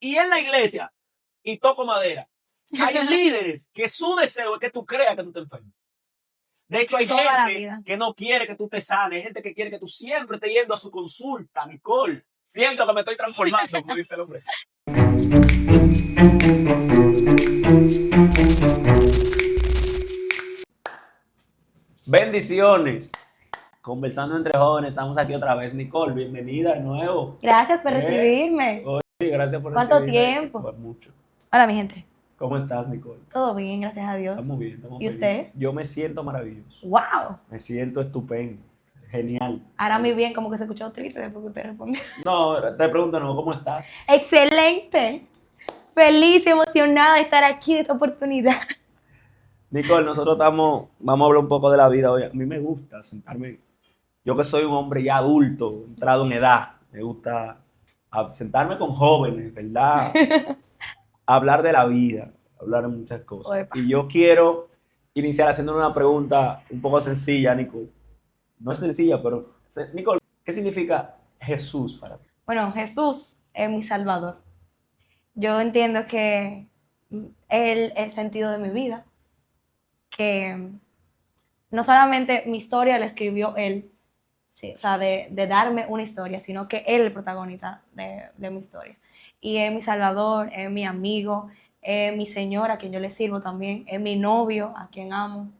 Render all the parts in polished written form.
Y en la iglesia, y toco madera, hay líderes que su deseo es que tú creas que tú te enfermes. De hecho, hay gente que no quiere que tú te sanes, hay gente que quiere que tú siempre estés yendo a su consulta, Nicole. Siento que me estoy transformando, como dice el hombre. Bendiciones. Conversando entre jóvenes, estamos aquí otra vez. Nicole, bienvenida de nuevo. Gracias por recibirme. Oye, gracias por ¿Cuánto recibirme. tiempo? Por mucho. Hola, mi gente. ¿Cómo estás, Nicole? Todo bien, gracias a Dios. Estamos bien, estamos ¿Y felices. usted? Yo me siento maravilloso. ¡Wow! Me siento estupendo. Genial. Ahora muy bien, como que se escuchó triste después que usted respondió. No, te pregunto, no, ¿cómo estás? ¡Excelente! Feliz y emocionada de estar aquí de esta oportunidad. Nicole, nosotros vamos a hablar un poco de la vida hoy. A mí me gusta sentarme. Yo que soy un hombre ya adulto, entrado en edad, me gusta sentarme con jóvenes, ¿verdad? Hablar de la vida, hablar de muchas cosas. Oepa. Y yo quiero iniciar haciéndole una pregunta un poco sencilla, Nicole. No es sencilla, pero Nicole, ¿qué significa Jesús para ti? Bueno, Jesús es mi Salvador. Yo entiendo que Él es el sentido de mi vida, que no solamente mi historia la escribió Él, sí, o sea, de darme una historia, sino que Él es el protagonista de mi historia. Y es mi Salvador, es mi amigo, es mi Señor, a quien yo le sirvo también, es mi novio, a quien amo.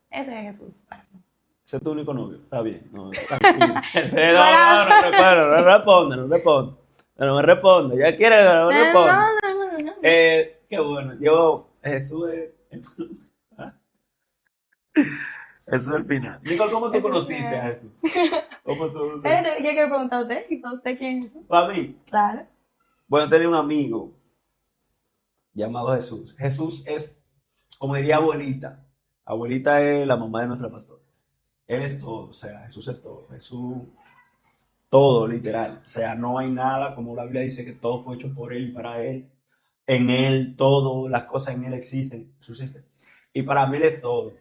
Ese es Jesús para mí. ¿Ese es tu único novio? Está bien. No, tranquilo. No responde. No me responde. Ya quiere, no responde. No. Qué bueno. Jesús es... Eso es el final. Nicole, ¿cómo tú conociste a Jesús? ¿Cómo tú? Espérate, yo quiero preguntar a usted, ¿y para usted quién es Jesús? Para mí. Claro. Bueno, tenía un amigo llamado Jesús. Jesús es, como diría abuelita. Abuelita es la mamá de nuestra pastora. Él es todo, o sea, Jesús es todo. Jesús, todo, literal. O sea, no hay nada, como la Biblia dice, que todo fue hecho por Él y para Él. En Él, todo, las cosas en Él existen. Jesús existe. Y para mí Él es todo.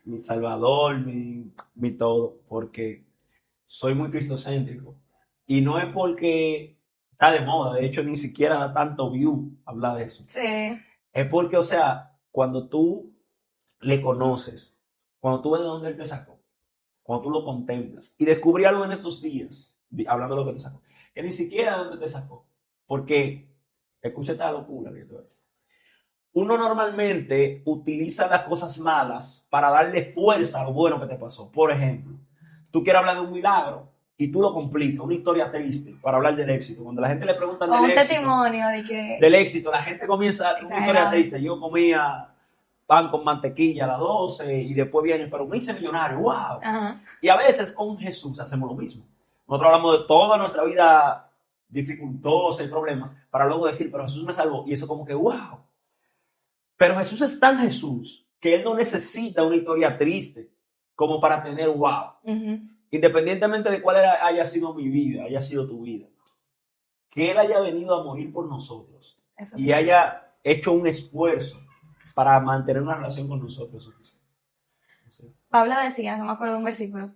Mi Salvador, mi todo. Porque soy muy cristocéntrico. Y no es porque está de moda, de hecho, ni siquiera da tanto view hablar de eso. Sí. Es porque, o sea, cuando tú le conoces, cuando tú ves de dónde Él te sacó, cuando tú lo contemplas y descubrí algo en esos días, hablando de lo que te sacó, que ni siquiera de dónde te sacó, porque, escucha esta locura que tú ves. Uno normalmente utiliza las cosas malas para darle fuerza a lo bueno que te pasó. Por ejemplo, tú quieres hablar de un milagro y tú lo complicas, una historia triste, para hablar del éxito. Cuando la gente le pregunta del éxito, testimonio de que... del éxito, la gente comienza una historia triste. Yo comía pan con mantequilla a las 12 y después viene, pero me hice millonario, wow. Ajá. Y a veces con Jesús hacemos lo mismo. Nosotros hablamos de toda nuestra vida dificultosa y problemas para luego decir, pero Jesús me salvó. Y eso como que, wow. Pero Jesús es tan Jesús que Él no necesita una historia triste como para tener wow. Independientemente de cuál haya sido mi vida, haya sido tu vida. Que Él haya venido a morir por nosotros y haya hecho un esfuerzo para mantener una relación con nosotros. Pablo decía, no me acuerdo de un versículo,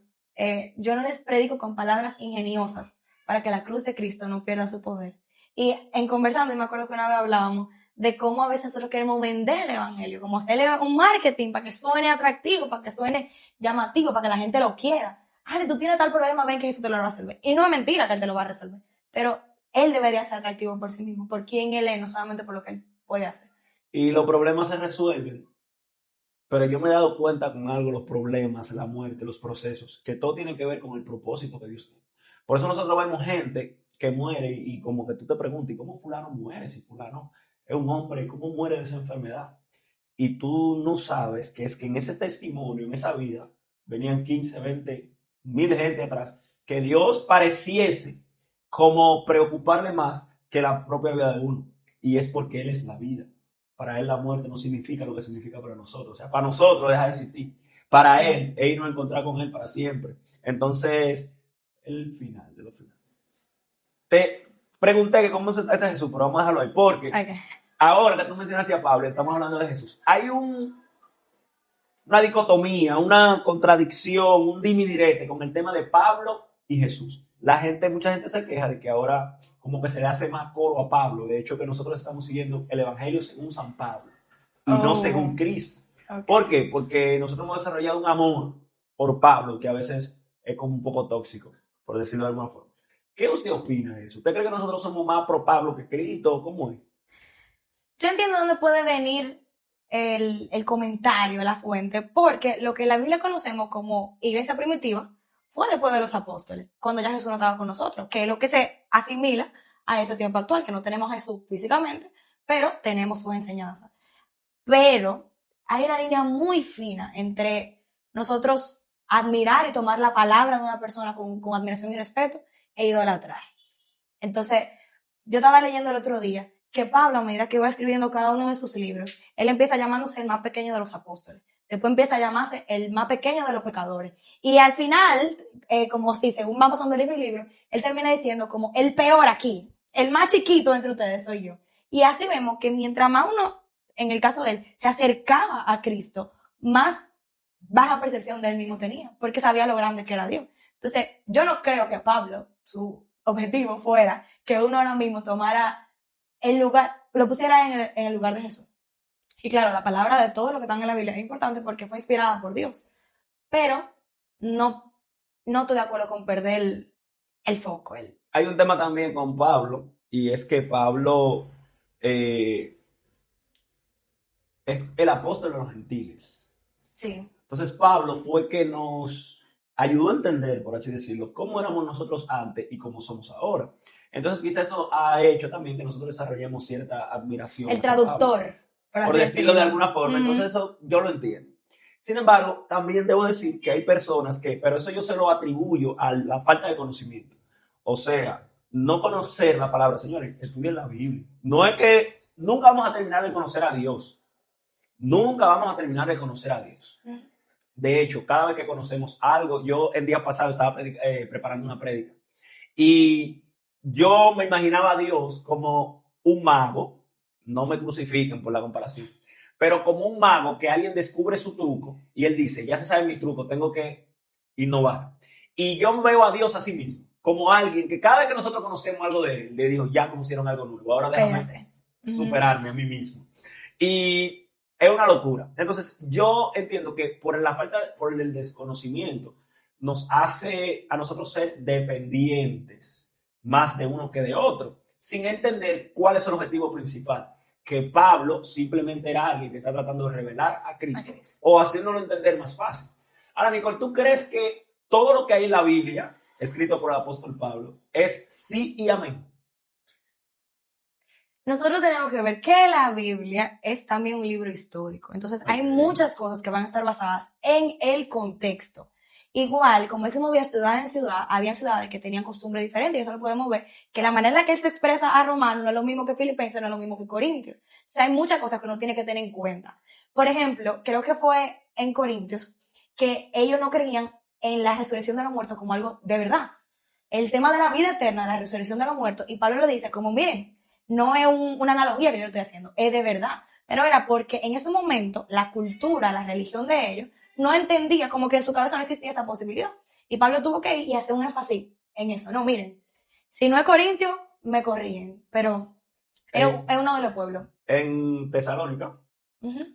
yo no les predico con palabras ingeniosas para que la cruz de Cristo no pierda su poder. Y en conversando, me acuerdo que una vez hablábamos de cómo a veces nosotros queremos vender el evangelio, como hacerle un marketing para que suene atractivo, para que suene llamativo, para que la gente lo quiera. Si tú tienes tal problema, ven que Jesús te lo va a resolver. Y no es mentira que Él te lo va a resolver, pero Él debería ser atractivo por sí mismo, por quién Él es, no solamente por lo que Él puede hacer. Y los problemas se resuelven, pero yo me he dado cuenta con algo, los problemas, la muerte, los procesos, que todo tiene que ver con el propósito que Dios tiene. Por eso nosotros vemos gente que muere y como que tú te preguntas, ¿y cómo fulano muere? Si fulano es un hombre, ¿cómo muere de esa enfermedad? Y tú no sabes que es que en ese testimonio, en esa vida, venían 15, 20 mil gente atrás, que Dios pareciese como preocuparle más que la propia vida de uno. Y es porque Él es la vida. Para Él la muerte no significa lo que significa para nosotros. O sea, para nosotros deja de existir. Para Él, irnos a encontrar con Él para siempre. Entonces, el final de los finales. Te pregunté que cómo se trata Jesús, pero vamos a dejarlo ahí. Porque ahora que tú mencionaste a Pablo, estamos hablando de Jesús. Hay una dicotomía, una contradicción, un dimidirete con el tema de Pablo y Jesús. Mucha gente se queja de que ahora como que se le hace más coro a Pablo. De hecho, que nosotros estamos siguiendo el Evangelio según San Pablo y no según Cristo. Okay. ¿Por qué? Porque nosotros hemos desarrollado un amor por Pablo que a veces es como un poco tóxico, por decirlo de alguna forma. ¿Qué usted opina de eso? ¿Usted cree que nosotros somos más pro Pablo que Cristo? ¿Cómo es? Yo entiendo dónde puede venir el comentario, la fuente, porque lo que en la Biblia conocemos como iglesia primitiva fue después de los apóstoles, cuando ya Jesús no estaba con nosotros, que es lo que se asimila a este tiempo actual, que no tenemos a Jesús físicamente, pero tenemos su enseñanza. Pero hay una línea muy fina entre nosotros admirar y tomar la palabra de una persona con admiración y respeto e idolatrar. Entonces, yo estaba leyendo el otro día que Pablo, a medida que va escribiendo cada uno de sus libros, él empieza llamándose el más pequeño de los apóstoles. Después empieza a llamarse el más pequeño de los pecadores. Y al final, como así, según va pasando libro y libro, él termina diciendo como el peor aquí, el más chiquito entre ustedes soy yo. Y así vemos que mientras más uno, en el caso de él, se acercaba a Cristo, más baja percepción de él mismo tenía, porque sabía lo grande que era Dios. Entonces, yo no creo que Pablo, su objetivo fuera que uno ahora mismo tomara el lugar, lo pusiera en el lugar de Jesús. Y claro, la palabra de todo lo que está en la Biblia es importante porque fue inspirada por Dios. Pero no, no estoy de acuerdo con perder el foco. Hay un tema también con Pablo, y es que Pablo es el apóstol de los gentiles. Sí. Entonces Pablo fue que nos ayudó a entender, por así decirlo, cómo éramos nosotros antes y cómo somos ahora. Entonces quizás eso ha hecho también que nosotros desarrollemos cierta admiración. El traductor, por decirlo de alguna forma. Entonces eso yo lo entiendo. Sin embargo, también debo decir que hay personas que, pero eso yo se lo atribuyo a la falta de conocimiento. O sea, no conocer la palabra. Señores, estudien la Biblia. No es que nunca vamos a terminar de conocer a Dios. Nunca vamos a terminar de conocer a Dios. De hecho, cada vez que conocemos algo, yo el día pasado estaba preparando una prédica y yo me imaginaba a Dios como un mago, no me crucifiquen por la comparación, pero como un mago que alguien descubre su truco y él dice, ya se sabe mi truco, tengo que innovar. Y yo veo a Dios así mismo, como alguien que cada vez que nosotros conocemos algo de él, le dijo, ya conocieron algo nuevo, ahora déjame superarme a mí mismo. Y es una locura. Entonces, yo entiendo que por la falta, por el desconocimiento, nos hace a nosotros ser dependientes más de uno que de otro, sin entender cuál es el objetivo principal. Que Pablo simplemente era alguien que está tratando de revelar a Cristo o haciéndolo entender más fácil. Ahora, Nicole, ¿tú crees que todo lo que hay en la Biblia, escrito por el apóstol Pablo, es sí y amén? Nosotros tenemos que ver que la Biblia es también un libro histórico. Entonces, hay muchas cosas que van a estar basadas en el contexto. Igual, como él se movía ciudad en ciudad, había ciudades que tenían costumbres diferentes, y eso lo podemos ver, que la manera en la que él se expresa a Romano no es lo mismo que Filipenses, no es lo mismo que Corintios. O sea, hay muchas cosas que uno tiene que tener en cuenta. Por ejemplo, creo que fue en Corintios que ellos no creían en la resurrección de los muertos como algo de verdad. El tema de la vida eterna, la resurrección de los muertos, y Pablo le dice como, miren, no es una analogía que yo estoy haciendo, es de verdad. Pero era porque en ese momento la cultura, la religión de ellos, no entendía, como que en su cabeza no existía esa posibilidad. Y Pablo tuvo que ir y hacer un énfasis en eso. No, miren, si no es Corintio, me corrigen, pero es uno de los pueblos. En Tesalónica,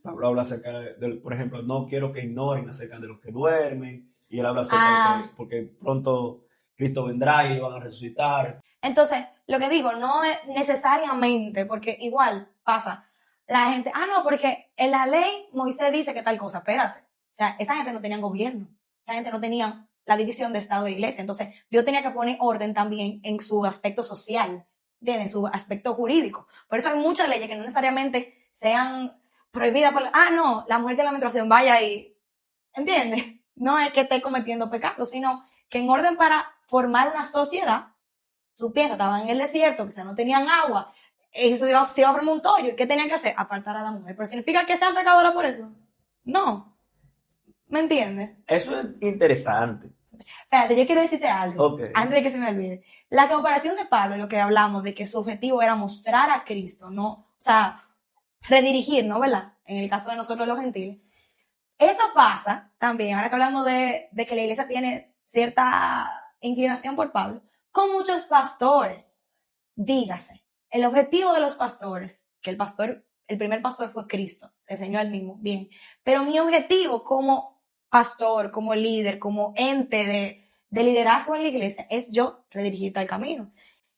Pablo habla acerca de, por ejemplo, no quiero que ignoren acerca de los que duermen, y él habla acerca de que, porque pronto Cristo vendrá y van a resucitar. Entonces, lo que digo, no es necesariamente, porque igual pasa, la gente, no, porque en la ley Moisés dice que tal cosa, espérate. O sea, esa gente no tenía gobierno, esa gente no tenía la división de Estado e Iglesia. Entonces, Dios tenía que poner orden también en su aspecto social, en su aspecto jurídico. Por eso hay muchas leyes que no necesariamente sean prohibidas por, no, la mujer de la menstruación, vaya y, ¿entiendes? No es que esté cometiendo pecados, sino que en orden para formar una sociedad, tú piensas, estaban en el desierto, quizás no tenían agua, y se iba a formar un tollo, ¿qué tenían que hacer? Apartar a la mujer. ¿Pero significa que sean pecadoras por eso? No. ¿Me entiendes? Eso es interesante. Espérate, yo quiero decirte algo, antes de que se me olvide. La comparación de Pablo, lo que hablamos, de que su objetivo era mostrar a Cristo, no, o sea, redirigir, ¿no? ¿Verdad? En el caso de nosotros los gentiles. Eso pasa también, ahora que hablamos de que la iglesia tiene cierta inclinación por Pablo, con muchos pastores. dígase, el objetivo de los pastores, que el primer pastor fue Cristo, se enseñó al mismo, bien, pero mi objetivo como pastor, como líder, como ente de liderazgo en la iglesia es yo redirigirte al camino.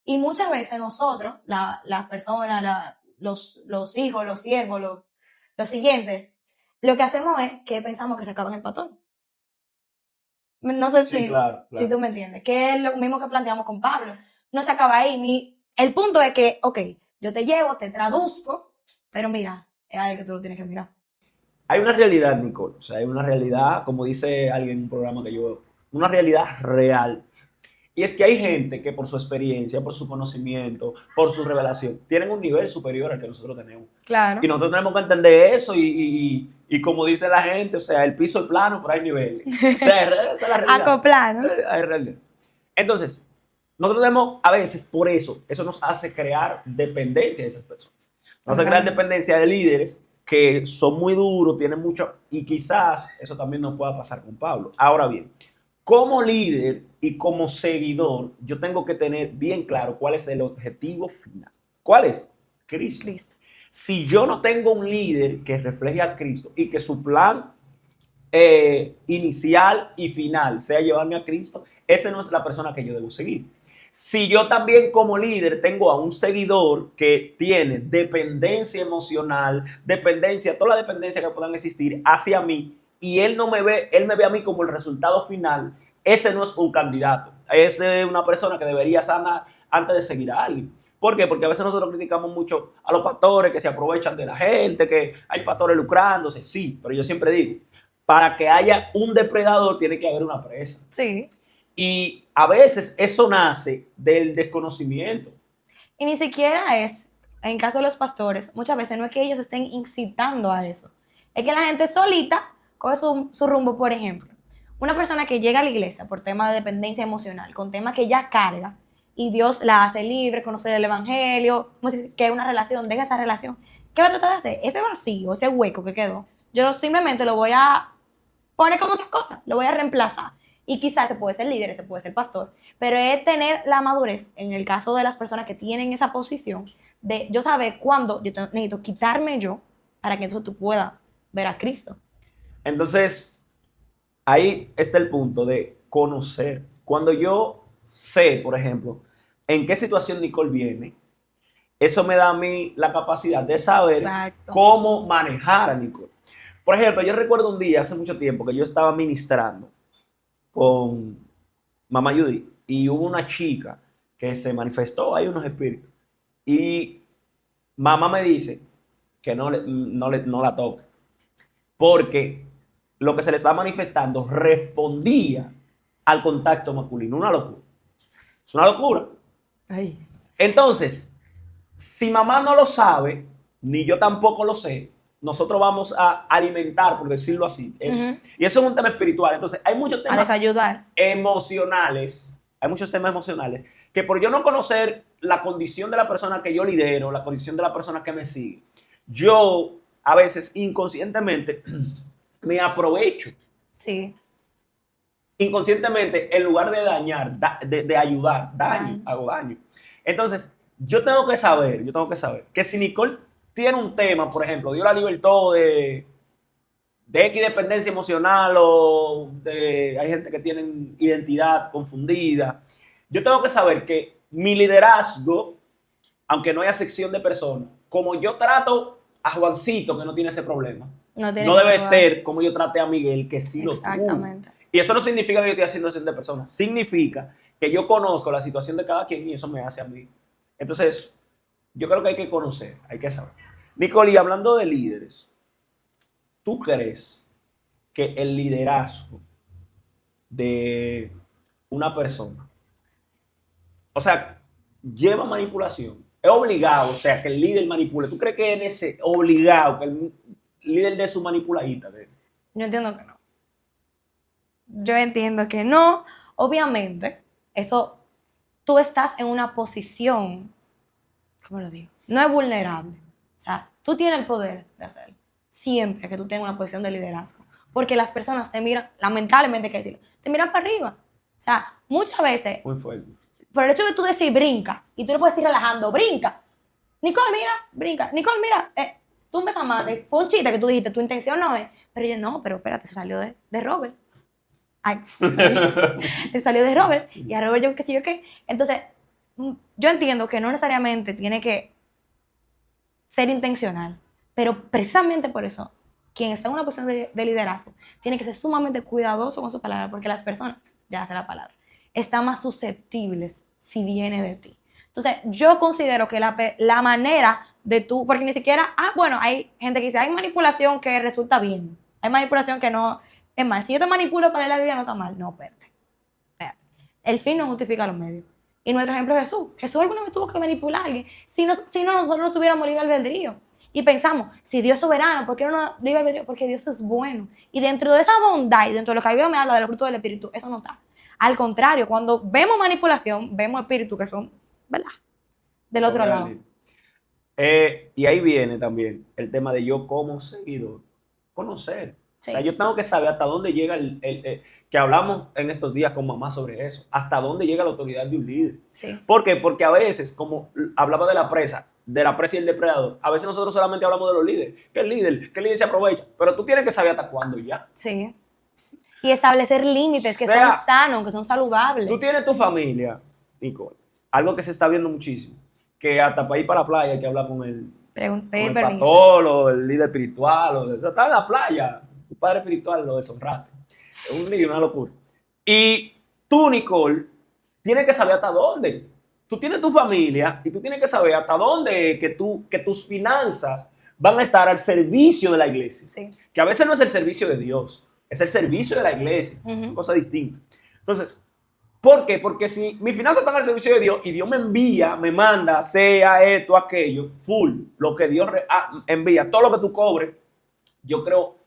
Y muchas veces nosotros, las personas, los hijos, los siervos, los siguientes, lo que hacemos es que pensamos que se acaba en el pastor. No sé Sí, claro, si claro. tú me entiendes, que es lo mismo que planteamos con Pablo. No se acaba ahí. El punto es que, ok, yo te llevo, te traduzco, pero mira, es algo que tú lo tienes que mirar. Hay una realidad, Nicole. O sea, hay una realidad, como dice alguien en un programa que yo veo, una realidad real. Y es que hay gente que por su experiencia, por su conocimiento, por su revelación, tienen un nivel superior al que nosotros tenemos. Claro. Y nosotros tenemos que entender eso y como dice la gente, o sea, el piso es plano, pero hay niveles. O sea, esa es la realidad. Acoplar, ¿no? Hay realidad. Entonces, nosotros tenemos, a veces, por eso nos hace crear dependencia de esas personas. Nos hace crear dependencia de líderes que son muy duros, tienen mucho, y quizás eso también nos pueda pasar con Pablo. Ahora bien, como líder y como seguidor, yo tengo que tener bien claro cuál es el objetivo final. ¿Cuál es? Cristo. Cristo. Si yo no tengo un líder que refleje a Cristo y que su plan inicial y final sea llevarme a Cristo, esa no es la persona que yo debo seguir. Si yo también como líder tengo a un seguidor que tiene dependencia emocional, dependencia, toda la dependencia que puedan existir hacia mí, y él no me ve, él me ve a mí como el resultado final, ese no es un candidato. Ese es una persona que debería sanar antes de seguir a alguien. ¿Por qué? Porque a veces nosotros criticamos mucho a los pastores que se aprovechan de la gente, que hay pastores lucrándose, sí, pero yo siempre digo, para que haya un depredador tiene que haber una presa. Sí. Y a veces eso nace del desconocimiento. Y ni siquiera es, en caso de los pastores, muchas veces no es que ellos estén incitando a eso. Es que la gente solita coge su rumbo, por ejemplo. Una persona que llega a la iglesia por tema de dependencia emocional, con temas que ya carga, y Dios la hace libre, conocer el evangelio, que es una relación, deja esa relación. ¿Qué va a tratar de hacer? Ese vacío, ese hueco que quedó, yo simplemente lo voy a poner como otra cosa, lo voy a reemplazar. Y quizás ese puede ser líder, ese puede ser pastor, pero es tener la madurez, en el caso de las personas que tienen esa posición, de yo saber cuándo yo necesito quitarme yo para que entonces tú puedas ver a Cristo. Entonces, ahí está el punto de conocer. Cuando yo sé, por ejemplo, en qué situación Nicole viene, eso me da a mí la capacidad de saber Exacto. cómo manejar a Nicole. Por ejemplo, yo recuerdo un día, hace mucho tiempo, que yo estaba ministrando con Mamá Judy y hubo una chica que se manifestó, hay unos espíritus. Y mamá me dice que no la toque, porque lo que se le está manifestando respondía al contacto masculino. Una locura. Es una locura. Ay. Entonces, si mamá no lo sabe, ni yo tampoco lo sé, nosotros vamos a alimentar, por decirlo así, eso. Y eso es un tema espiritual. Entonces, hay muchos temas emocionales, hay muchos temas emocionales que por yo no conocer la condición de la persona que yo lidero, la condición de la persona que me sigue, yo a veces inconscientemente me aprovecho. Sí. Inconscientemente, en lugar de dañar, de ayudar, hago daño. Entonces, yo tengo que saber que si Nicole tiene un tema, por ejemplo, dio la libertad de X dependencia emocional o hay gente que tiene identidad confundida, yo tengo que saber que mi liderazgo, aunque no haya sección de personas, como yo trato a Juancito, que no tiene ese problema, no debe ser como yo trate a Miguel, que sí lo tuvo. Exactamente. Y eso no significa que yo estoy haciendo sección de personas, significa que yo conozco la situación de cada quien y eso me hace a mí. Entonces, yo creo que hay que conocer, hay que saber. Nicole, y hablando de líderes, ¿tú crees que el liderazgo de una persona, o sea, lleva manipulación? Es obligado, o sea, que el líder manipule. ¿Tú crees que es obligado que el líder de su manipuladita? Yo entiendo que no. Yo entiendo que no. Obviamente, eso, tú estás en una posición, ¿cómo lo digo? No es vulnerable. O sea, tú tienes el poder de hacerlo. Siempre que tú tengas una posición de liderazgo. Porque las personas te miran, lamentablemente hay que decirlo, te miran para arriba. O sea, muchas veces Muy fuerte. por el hecho de tú decir brinca, y tú le puedes ir relajando, brinca. Nicole, mira, brinca. Nicole, mira, tú me llamaste, fue un chiste que tú dijiste, tu intención no es. Pero yo, no, pero espérate, eso salió de Robert. Ay, salió de Robert, y a Robert yo qué sé yo qué. Entonces, yo entiendo que no necesariamente tiene que ser intencional, pero precisamente por eso, quien está en una posición de liderazgo tiene que ser sumamente cuidadoso con su palabra, porque las personas, ya hace la palabra, están más susceptibles si viene de ti. Entonces, yo considero que la manera de tú, porque ni siquiera, bueno, hay gente que dice, hay manipulación que resulta bien, hay manipulación que no es mal. Si yo te manipulo para leer la Biblia, no está mal. No, espérate. El fin no justifica los medios. Y nuestro ejemplo es Jesús. Jesús alguna vez tuvo que manipular a alguien. Si no, nosotros no tuviéramos libre albedrío. Y pensamos, si Dios es soberano, ¿por qué no nos libre albedrío? Porque Dios es bueno. Y dentro de esa bondad y dentro de lo que la Biblia me habla de los frutos del Espíritu, eso no está. Al contrario, cuando vemos manipulación, vemos espíritus que son, ¿verdad?, del otro lado. Y ahí viene también el tema de yo como seguidor, conocer. Sí. O sea, yo tengo que saber hasta dónde llega que hablamos en estos días con mamá sobre eso, hasta dónde llega la autoridad de un líder. Sí. ¿Por qué? Porque a veces, como hablaba de la presa y el depredador, a veces nosotros solamente hablamos de los líderes. ¿Qué líder se aprovecha? Pero tú tienes que saber hasta cuándo ya. Sí. Y establecer límites que son sanos, que son saludables. Tú tienes tu familia, Nicole, algo que se está viendo muchísimo, que hasta para ir para la playa hay que hablar con el pastor o el líder espiritual, o está en la playa, tu padre espiritual lo deshonraste. Es un lío, una locura. Y tú, Nicole, tienes que saber hasta dónde. Tú tienes tu familia y tú tienes que saber hasta dónde que tus finanzas van a estar al servicio de la iglesia. Sí. Que a veces no es el servicio de Dios, es el servicio de la iglesia. Son cosas distintas. Entonces, ¿por qué? Porque si mis finanzas están al servicio de Dios y Dios me envía, me manda, sea esto, aquello, full, lo que Dios envía, todo lo que tú cobres, yo creo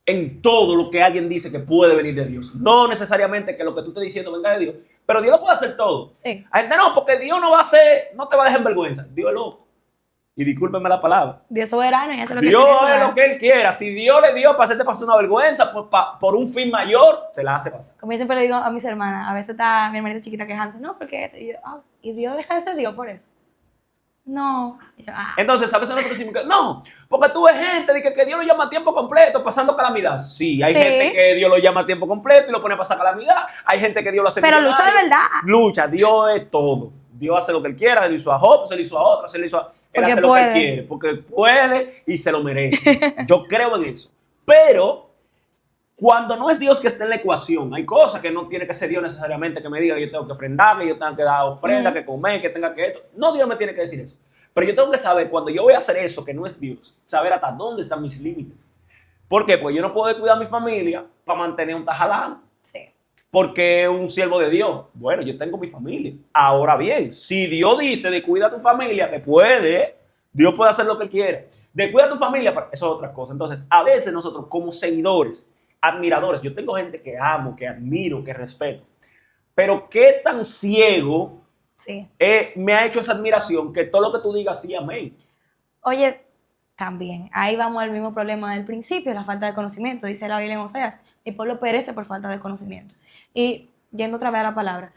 en todo lo que alguien dice que puede venir de Dios. No necesariamente que lo que tú estés diciendo venga de Dios, pero Dios lo puede hacer todo. Sí. A gente no, porque Dios no va a hacer, no te va a dejar en vergüenza. Dios es loco. Y discúlpenme la palabra. Dios es soberano y hace lo que Dios es lo que Él quiera. Si Dios le dio para hacerte pasar una vergüenza por un fin mayor, te la hace pasar. Como yo siempre le digo a mis hermanas, a veces está mi hermanita chiquita quejándose, no, porque y yo, y Dios deja de ser Dios por eso. No. Yo, Entonces, a veces nosotros decimos que no, porque tú ves gente que Dios lo llama a tiempo completo pasando calamidad. Sí, hay gente que Dios lo llama a tiempo completo y lo pone a pasar calamidad. Hay gente que Dios lo hace. Pero lucha de verdad. Lucha, Dios es todo. Dios hace lo que Él quiera, se lo hizo a Job, se lo hizo a otra, se lo hizo a... Él hace lo que quiere, porque puede y se lo merece. Yo creo en eso. Pero cuando no es Dios que esté en la ecuación, hay cosas que no tiene que ser Dios necesariamente que me diga que yo tengo que ofrendar, que yo tengo que dar ofrenda, que comer, que tenga que esto. No, Dios me tiene que decir eso. Pero yo tengo que saber cuando yo voy a hacer eso que no es Dios, saber hasta dónde están mis límites. ¿Por qué? Pues yo no puedo cuidar a mi familia para mantener un tajalán. Sí. Porque es un siervo de Dios. Bueno, yo tengo mi familia. Ahora bien, si Dios dice de cuida a tu familia, que puede, Dios puede hacer lo que Él quiere. De cuida a tu familia, eso es otra cosa. Entonces, a veces nosotros como seguidores, admiradores, yo tengo gente que amo, que admiro, que respeto. Pero qué tan ciego me ha hecho esa admiración que todo lo que tú digas, sí, amén. Oye, también, ahí vamos al mismo problema del principio, la falta de conocimiento. Dice la Biblia en Oseas, mi pueblo perece por falta de conocimiento. Y yendo otra vez a la palabra,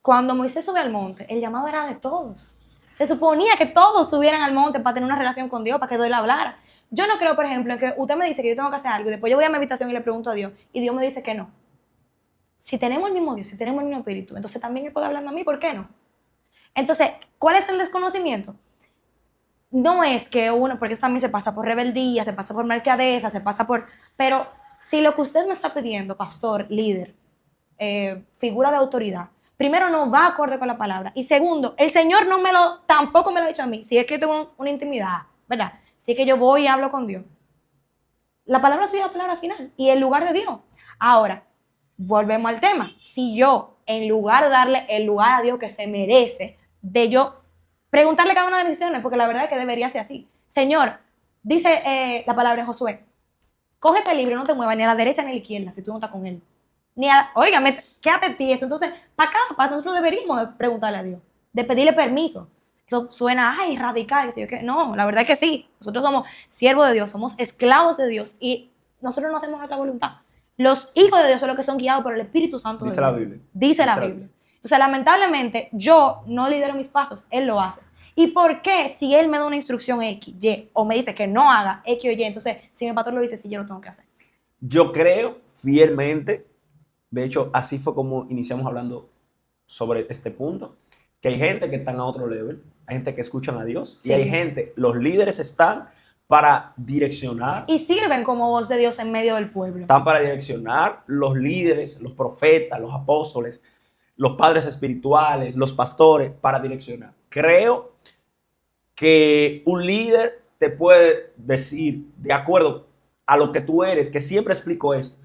cuando Moisés sube al monte, el llamado era de todos. Se suponía que todos subieran al monte para tener una relación con Dios, para que Dios le hablara. Yo no creo, por ejemplo, en que usted me dice que yo tengo que hacer algo y después yo voy a mi habitación y le pregunto a Dios y Dios me dice que no. Si tenemos el mismo Dios, si tenemos el mismo espíritu, entonces también Él puede hablarme a mí, ¿por qué no? Entonces, ¿cuál es el desconocimiento? No es que uno, porque eso también se pasa por rebeldía, se pasa por mercadeza, se pasa por... Pero si lo que usted me está pidiendo, pastor, líder, figura de autoridad, primero no va acorde con la palabra. Y segundo, el Señor tampoco me lo ha dicho a mí. Si es que yo tengo una intimidad, ¿verdad? Si es que yo voy y hablo con Dios. La palabra suya es la palabra final y el lugar de Dios. Ahora, volvemos al tema. Si yo, en lugar de darle el lugar a Dios que se merece, de yo preguntarle cada una de las decisiones, porque la verdad es que debería ser así. Señor, dice la palabra de Josué, cógete el libro y no te muevas ni a la derecha ni a la izquierda si tú no estás con Él. Óigame, quédate tieso. Entonces, para cada paso nosotros deberíamos preguntarle a Dios, de pedirle permiso. Eso suena, radical. No, la verdad es que sí. Nosotros somos siervos de Dios, somos esclavos de Dios y nosotros no hacemos nuestra voluntad. Los hijos de Dios son los que son guiados por el Espíritu Santo. Dice la Biblia. Dice la Biblia. Entonces, lamentablemente, yo no lidero mis pasos, él lo hace. ¿Y por qué si él me da una instrucción X, Y, o me dice que no haga X o Y, entonces si mi pastor lo dice, sí, yo lo tengo que hacer? Yo creo fielmente, de hecho, así fue como iniciamos hablando sobre este punto, que hay gente que están a otro level, hay gente que escuchan a Dios, y Sí. hay gente, los líderes están para direccionar, Y sirven como voz de Dios en medio del pueblo. están para direccionar los líderes, los profetas, los apóstoles, los padres espirituales, los pastores, para direccionar. Creo que un líder te puede decir, de acuerdo a lo que tú eres, que siempre explico esto,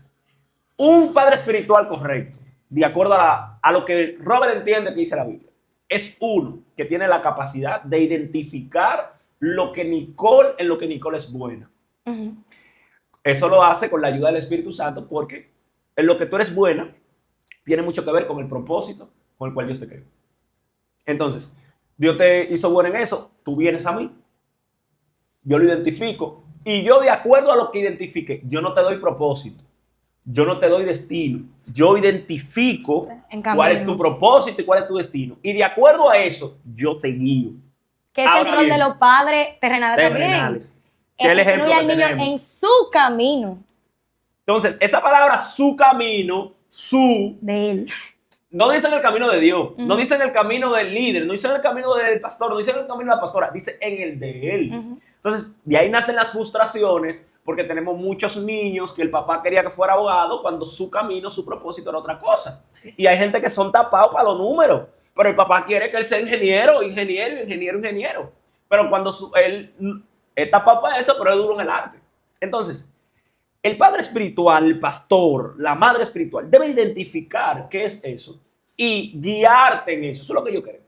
un padre espiritual correcto, de acuerdo a lo que Robert entiende que dice la Biblia, es uno que tiene la capacidad de identificar en lo que Nicole es buena. Uh-huh. Eso lo hace con la ayuda del Espíritu Santo, porque en lo que tú eres buena tiene mucho que ver con el propósito con el cual Dios te creó. Entonces, Dios te hizo buena en eso, tú vienes a mí, yo lo identifico, y yo, de acuerdo a lo que identifique, yo no te doy propósito, yo no te doy destino, yo identifico cuál es tu propósito y cuál es tu destino, y de acuerdo a eso, yo te guío. Que es el rol de los padres terrenales también. Que el ejemplo incluye al niño en su camino. Entonces, esa palabra, su camino, su... de él. No dice en el camino de Dios, no dice en el camino del líder, no dice en el camino del pastor, no dice en el camino de la pastora, dice en el de él. Entonces, de ahí nacen las frustraciones, porque tenemos muchos niños que el papá quería que fuera abogado cuando su camino, su propósito era otra cosa. Sí. Y hay gente que son tapados para los números, pero el papá quiere que él sea ingeniero. Pero cuando él es tapado para eso, pero es duro en el arte. Entonces, el padre espiritual, el pastor, la madre espiritual, debe identificar qué es eso y guiarte en eso. Eso es lo que yo creo.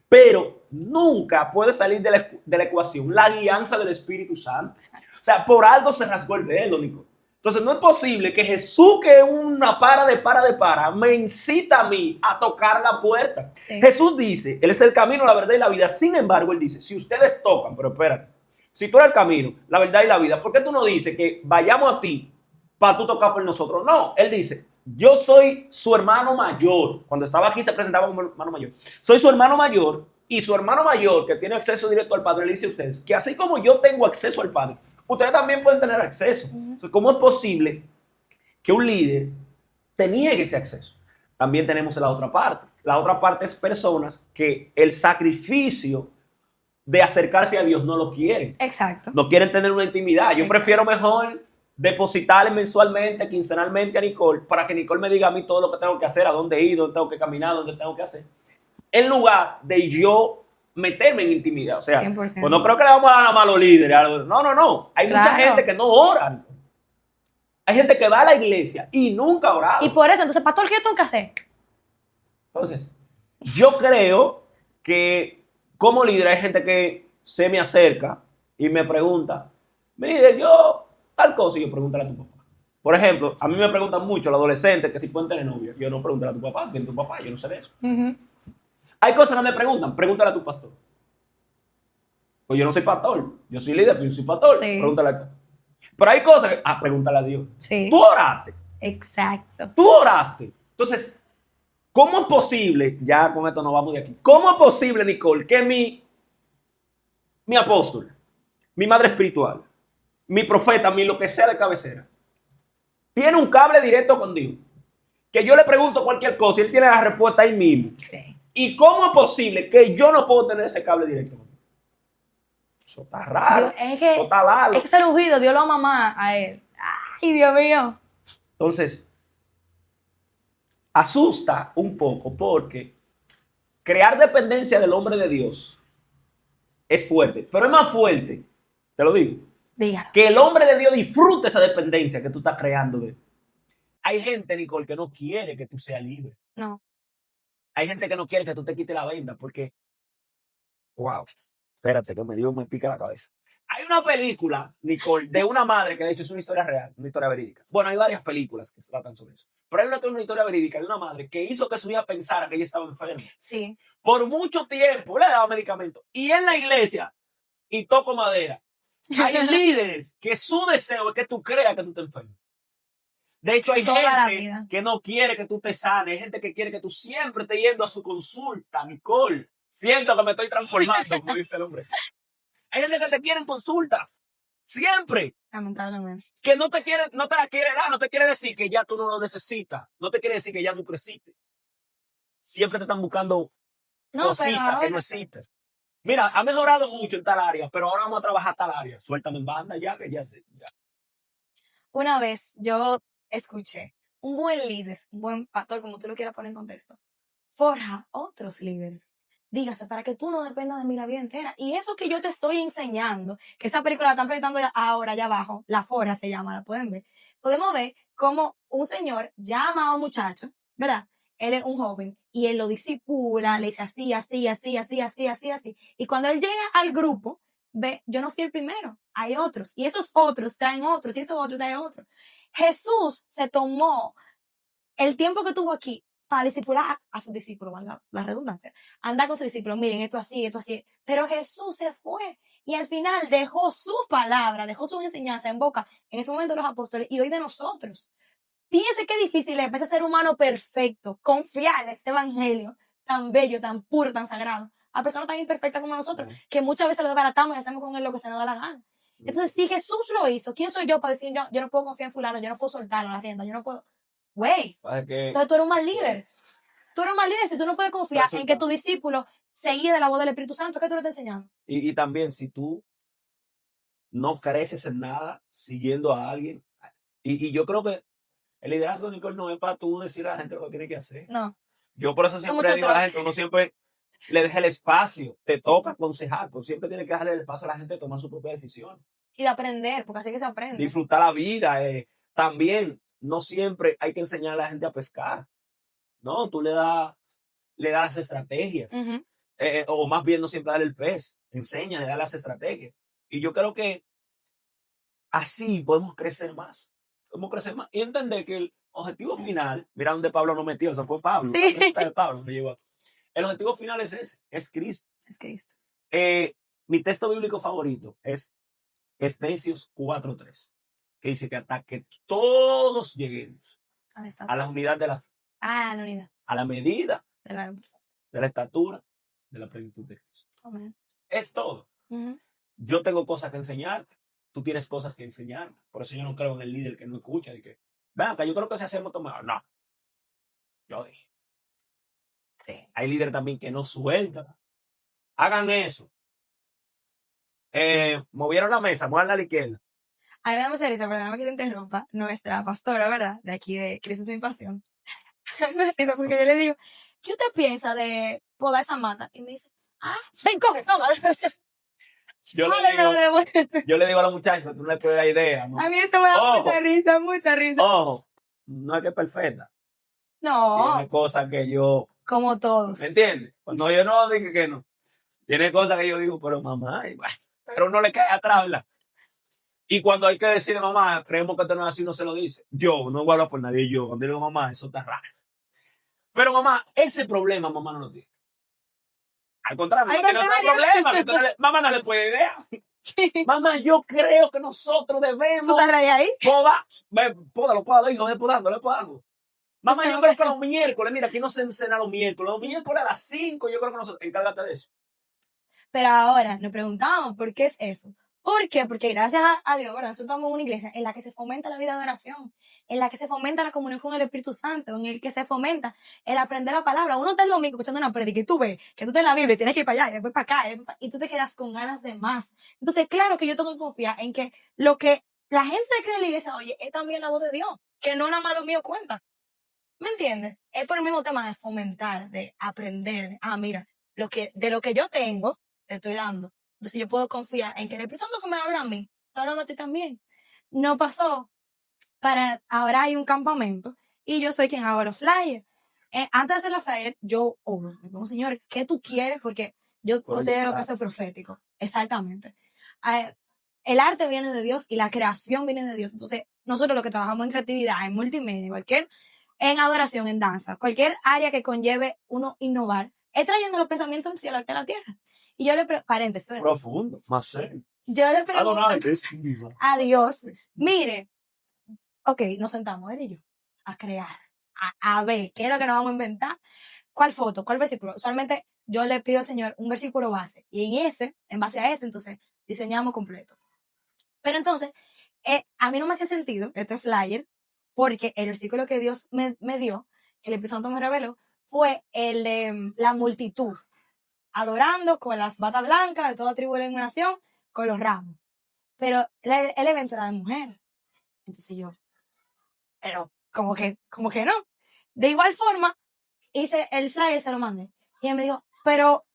Pero nunca puede salir de la ecuación la guianza del Espíritu Santo. O sea, por algo se rasgó el velo, Nico. Entonces, no es posible que Jesús, que es una para, me incita a mí a tocar la puerta. Sí. Jesús dice, Él es el camino, la verdad y la vida. Sin embargo, Él dice, si ustedes tocan, pero espérate, si tú eres el camino, la verdad y la vida, ¿por qué tú no dices que vayamos a ti para tú tocar por nosotros? No, Él dice, yo soy su hermano mayor. Cuando estaba aquí se presentaba como hermano mayor. Soy su hermano mayor, y su hermano mayor, que tiene acceso directo al Padre, le dice a ustedes que así como yo tengo acceso al Padre, ustedes también pueden tener acceso. Entonces, ¿cómo es posible que un líder te niegue ese acceso? También tenemos la otra parte. La otra parte es personas que el sacrificio de acercarse a Dios no lo quieren. Exacto. No quieren tener una intimidad. Yo prefiero mejor depositarle mensualmente, quincenalmente a Nicole, para que Nicole me diga a mí todo lo que tengo que hacer, a dónde ir, dónde tengo que caminar, dónde tengo que hacer, en lugar de yo meterme en intimidad. O sea, 100%. Pues no creo que le vamos a dar a malos líderes. No. Hay mucha gente que no ora. Hay gente que va a la iglesia y nunca ha orado. Y por eso, entonces, pastor, ¿qué tengo que hacer? Entonces, yo creo que como líder hay gente que se me acerca y me pregunta, líder, yo tal cosa, y yo pregúntale a tu papá. Por ejemplo, a mí me preguntan mucho los adolescentes que si pueden tener novia. Yo no, pregúntale a tu papá, ¿quién es tu papá? Yo no sé de eso. Hay cosas que no me preguntan, pregúntale a tu pastor. Pues yo no soy pastor, yo soy líder, pero yo soy pastor, sí. Pregúntale a tu. Pero hay cosas que, pregúntale a Dios. Sí. Tú oraste. Exacto. Tú oraste. Entonces, ¿cómo es posible, ya con esto nos vamos de aquí, cómo es posible, Nicole, que mi apóstol, mi madre espiritual, mi profeta, mi lo que sea de cabecera, tiene un cable directo con Dios? Que yo le pregunto cualquier cosa y él tiene la respuesta ahí mismo. Sí. ¿Y cómo es posible que yo no puedo tener ese cable directo con Dios? Eso está raro. Dios, es que ese ungido, Dios lo ama más a él. Ay, Dios mío. Entonces, asusta un poco porque crear dependencia del hombre de Dios es fuerte, pero es más fuerte, te lo digo, dígalo, que el hombre de Dios disfrute esa dependencia que tú estás creando de él. Hay gente, Nicole, que no quiere que tú seas libre. No. Hay gente que no quiere que tú te quites la venda porque, wow, espérate que me pica la cabeza. Hay una película, Nicole, de una madre que de hecho es una historia real, una historia verídica. Bueno, hay varias películas que se tratan sobre eso. Pero hay una historia verídica de una madre que hizo que su hija pensara que ella estaba enferma. Sí. Por mucho tiempo le daba medicamentos. Y en la iglesia, y toco madera, hay líderes que su deseo es que tú creas que tú te enfermas. De hecho, hay Toda la gente vida. que no quiere que tú te sanes. Hay gente que quiere que tú siempre estés yendo a su consulta, Nicole. Siento que me estoy transformando, como dice el hombre. Hay gente que te quiere en consulta. Siempre. Lamentablemente. Que no te la quiere dar, no te quiere decir que ya tú no lo necesitas. No te quiere decir que ya tú creciste. Siempre te están buscando No, pero cositas que ahora, no existen. Mira, ha mejorado mucho en tal área, pero ahora vamos a trabajar tal área. Suéltame en banda ya, que ya sé. Ya. una vez yo escuché un buen líder, un buen pastor, como tú lo quieras poner en contexto, forja otros líderes. Dígase, para que tú no dependas de mí la vida entera. Y eso que yo te estoy enseñando, que esa película la están proyectando ahora, allá abajo, La Forja se llama, la pueden ver. Podemos ver cómo un señor llama a un muchacho, ¿verdad? Él es un joven y él lo disipula, le dice así, así, así, así, así, así, así. Y cuando él llega al grupo, ve, yo no soy el primero, hay otros. Y esos otros traen otros, y esos otros traen otros. Jesús se tomó el tiempo que tuvo aquí para discipular a sus discípulos, valga la redundancia, andar con sus discípulos, miren, esto así, esto así. Pero Jesús se fue y al final dejó su palabra, dejó su enseñanza en boca, en ese momento de los apóstoles y hoy de nosotros. Fíjense qué difícil es, ese ser humano perfecto, confiar en este evangelio tan bello, tan puro, tan sagrado, a personas tan imperfectas como nosotros, que muchas veces lo desbaratamos y hacemos con él lo que se nos da la gana. Entonces, si Jesús lo hizo, ¿quién soy yo para decir yo no puedo confiar en fulano, yo no puedo soltarlo a la rienda, yo no puedo? Güey, entonces tú eres un mal líder. Tú eres un mal líder si tú no puedes confiar en que tu discípulo se guíe de la voz del Espíritu Santo. ¿Qué tú le estás enseñando? Y también, si tú no creces en nada siguiendo a alguien, y yo creo que el liderazgo, Nicole, no es para tú decir a la gente lo que tiene que hacer. No. Yo por eso siempre digo a la gente, uno siempre le deja el espacio, te toca aconsejar, pero siempre tiene que darle el espacio a la gente de tomar su propia decisión. Y de aprender, porque así que se aprende. Disfrutar la vida. También, no siempre hay que enseñar a la gente a pescar. No, tú le das las estrategias. O más bien no siempre darle el pez. Enseña, le das las estrategias. Y yo creo que así podemos crecer más. Podemos crecer más. Y entender que el objetivo final, mira donde Pablo no metió, eso fue Pablo. Sí. Pablo me llevó. El objetivo final es ese, es Cristo. Es Cristo. Mi texto bíblico favorito es Efesios 4:3, que dice que hasta que todos lleguemos a la unidad de la fe, la unidad, a la medida de la estatura de la plenitud de Cristo. Amén. Es todo. Yo tengo cosas que enseñarte, tú tienes cosas que enseñar. Por eso yo no creo en el líder que no escucha y que, vean, que yo creo que si hacemos tomar. No. Yo dije. Sí. Hay líderes también que no sueltan. Hagan eso. Movieron la mesa, muevan a la izquierda. A mí me da mucha risa, perdóname que te interrumpa, nuestra pastora, ¿verdad? De aquí de Cristo sin Pasión. Me da risa porque yo le digo, ¿qué usted piensa de podar esa mata? Y me dice, ven, coge, toma. Yo le digo a los muchachos, tú no le puedes dar idea. ¿No? A mí eso me da mucha risa, mucha risa. Ojo, no es que es perfecta. No. Tiene cosas que yo... Como todos. ¿Me entiendes? Cuando yo no digo que no. Tiene cosas que yo digo, pero mamá, pero no le cae atrás, ¿verdad? Y cuando hay que decirle, mamá, creemos que esto no es así, no se lo dice. Yo, no voy a hablar por nadie, yo. Cuando digo, mamá, eso está raro. Pero mamá, ese problema, mamá no lo tiene. Al contrario, mamá tiene otro problema. Mamá no le puede idea. Sí. Mamá, yo creo que nosotros debemos... ¿Tú estás ahí? Podalo, hijo, podando. Mamá, yo creo que los miércoles, mira, aquí no se encena los miércoles. Los miércoles a las 5, yo creo que nosotros, encárgate de eso. Pero ahora nos preguntamos, ¿por qué es eso? ¿Por qué? Porque gracias a Dios, ¿verdad? Nosotros estamos en una iglesia en la que se fomenta la vida de oración, en la que se fomenta la comunión con el Espíritu Santo, en el que se fomenta el aprender la palabra. Uno está el domingo escuchando una prédica y tú ves que tú estás en la Biblia y tienes que ir para allá y después para acá y tú te quedas con ganas de más. Entonces, claro que yo tengo que confiar en que lo que la gente cree en la iglesia oye es también la voz de Dios, que no nada más lo mío cuenta. ¿Me entiendes? Es por el mismo tema de fomentar, de aprender, mira, de lo que yo tengo, te estoy dando. Entonces yo puedo confiar en que el Espíritu Santo que me habla a mí, te habla a ti también. No pasó ahora hay un campamento y yo soy quien hago los flyers. Antes de hacer los flyers, yo oro. Me pongo, Señor, ¿qué tú quieres? Porque yo considero que eso es profético. Exactamente. El arte viene de Dios y la creación viene de Dios. Entonces, nosotros lo que trabajamos en creatividad, en multimedia, en adoración, en danza, cualquier área que conlleve uno innovar, es trayendo los pensamientos del cielo a la tierra. Y yo le paréntesis. Profundo, más serio. Yo le pregunto a Dios, mire, ok, nos sentamos, él y yo, a crear, a ver qué es lo que nos vamos a inventar, cuál foto, cuál versículo. Usualmente yo le pido al Señor un versículo base y en base a ese, entonces diseñamos completo. Pero entonces, a mí no me hacía sentido este flyer porque el versículo que Dios me dio, que el Espíritu Santo me reveló, fue el de la multitud, adorando con las batas blancas de toda tribu de la nación, con los ramos. Pero el evento era de mujeres. Entonces yo, pero como que no. De igual forma, hice el flyer, se lo mandé. Y él me dijo, pero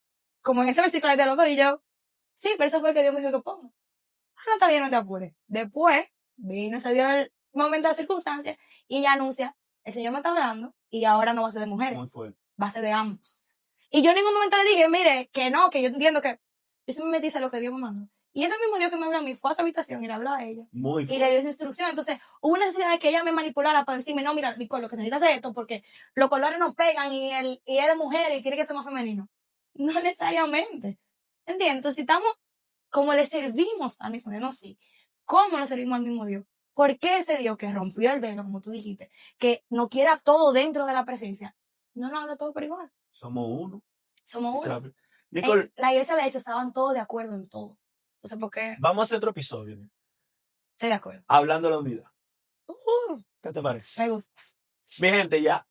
como en ese versículo hay de los dos, y yo, sí, pero eso fue el que Dios me dijo que ponga. Ah, no, está bien, no te apures. Después, vino, se dio el momento de las circunstancias, y ella anuncia, el Señor me está hablando, y ahora no va a ser de mujeres, va a ser de ambos. Y yo en ningún momento le dije, mire, que no, que yo entiendo que yo siempre me dice lo que Dios me mandó. Y ese mismo Dios que me habló a mí fue a su habitación y le habló a ella. Y le dio esa instrucción. Entonces, hubo una necesidad de que ella me manipulara para decirme, no, mira, Nicole, lo que necesitas es esto, porque los colores no pegan y él es mujer y tiene que ser más femenino. No necesariamente. ¿Entiendes? Entonces, si estamos como le servimos al mismo Dios, no sí. ¿Cómo le servimos al mismo Dios? ¿Por qué ese Dios que rompió el velo, como tú dijiste, que no quiera todo dentro de la presencia, no nos habla todo por igual? Somos uno. Somos uno. Nicole, la iglesia, de hecho, estaban todos de acuerdo en todo. Entonces, ¿por qué? Vamos a hacer otro episodio. Estoy de acuerdo. Hablando de la unidad. ¿Qué te parece? Me gusta. Mi gente, ya.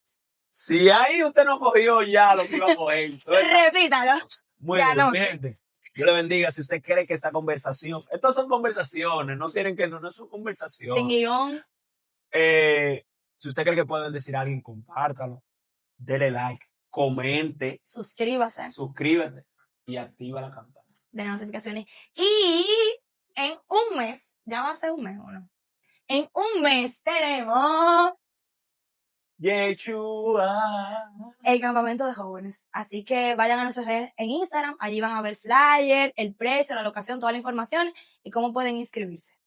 Si ahí usted no cogió ya lo que iba a coger. Repítalo. Muy bien, no. Mi gente. Dios le bendiga. Si usted cree que esta conversación, estas son conversaciones, no tienen que, no son conversaciones. Sin guión. Si usted cree que pueden decir a alguien, compártalo, dele like, comente, suscríbete y activa la campana de notificaciones. Y en un mes, ya va a ser un mes, ¿o no? En un mes tenemos Yeshua, el campamento de jóvenes. Así que vayan a nuestras redes en Instagram. Allí van a ver flyer, el precio, la locación, toda la información y cómo pueden inscribirse.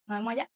Nos vemos allá.